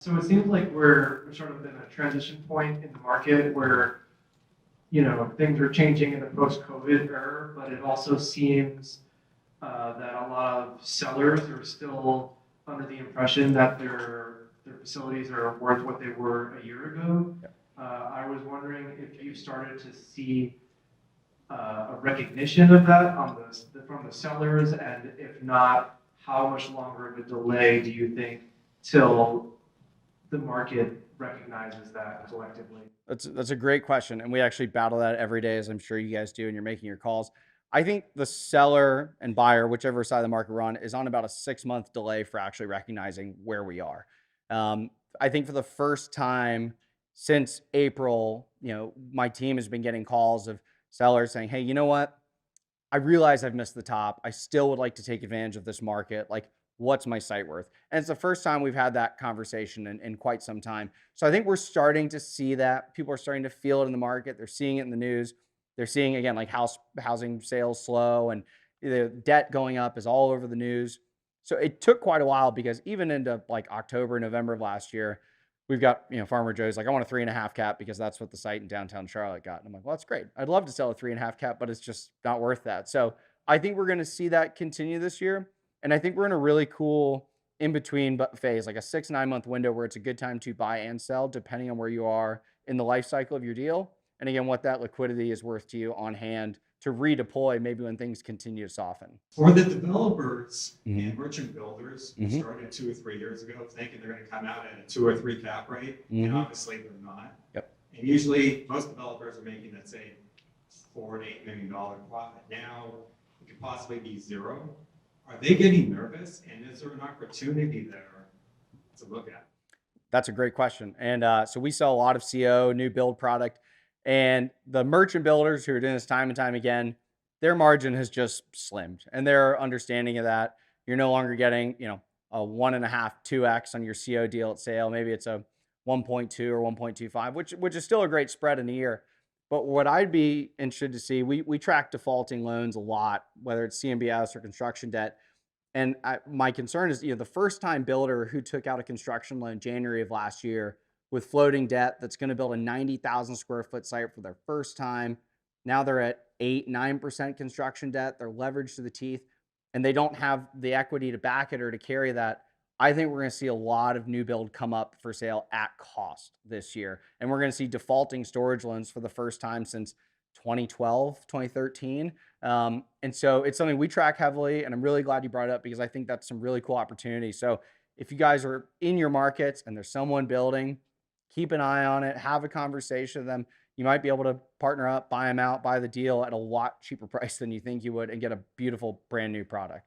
So it seems like we're sort of in a transition point in the market where, things are changing in the post-COVID era, but it also seems that a lot of sellers are still under the impression that their facilities are worth what they were a year ago. I was wondering if you started to see a recognition of that from the sellers, and if not, how much longer of a delay do you think till the market recognizes that collectively? That's a great question, and we actually battle that every day, as I'm sure you guys do, and you're making your calls. I think the seller and buyer, whichever side of the market we're on, is on about a 6-month delay for actually recognizing where we are. I think for the first time since April, my team has been getting calls of sellers saying, "Hey, you know what? I realize I've missed the top. I still would like to take advantage of this market. Like, what's my site worth?" And it's the first time we've had that conversation in quite some time. So I think we're starting to see that. People are starting to feel it in the market. They're seeing it in the news. They're seeing, again, like housing sales slow and the debt going up is all over the news. So it took quite a while because even into like October, November of last year, we've got, Farmer Joe's like, "I want a 3.5 cap because that's what the site in downtown Charlotte got." And I'm like, "Well, that's great. I'd love to sell a 3.5 cap, but it's just not worth that." So I think we're going to see that continue this year. And I think we're in a really cool in between phase, like a 6, 9 month window where it's a good time to buy and sell, depending on where you are in the life cycle of your deal. And again, what that liquidity is worth to you on hand to redeploy maybe when things continue to soften. For the developers Hmm. and merchant builders who Hmm. started 2 or 3 years ago thinking they're going to come out at a 2 or 3 cap rate, and Hmm. obviously they're not. Yep. And usually most developers are making, let's say, $4 to $8 million profit. Now it could possibly be zero. Are they getting nervous? And is there an opportunity there to look at? That's a great question. And so we sell a lot of CO, new build product, and the merchant builders who are doing this time and time again, their margin has just slimmed, and they're understanding of that. You're no longer getting, a 1.5, 2x on your CO deal at sale. Maybe it's a 1.2 or 1.25, which is still a great spread in a year. But what I'd be interested to see, we track defaulting loans a lot, whether it's CMBS or construction debt, and my concern is, the first time builder who took out a construction loan January of last year with floating debt that's going to build a 90,000 square foot site for their first time. Now they're at 8, 9% construction debt. They're leveraged to the teeth and they don't have the equity to back it or to carry that. I think we're going to see a lot of new build come up for sale at cost this year. And we're going to see defaulting storage loans for the first time since 2012, 2013. And so it's something we track heavily, and I'm really glad you brought it up because I think that's some really cool opportunity. So if you guys are in your markets and there's someone building, keep an eye on it, have a conversation with them. You might be able to partner up, buy them out, buy the deal at a lot cheaper price than you think you would, and get a beautiful brand new product.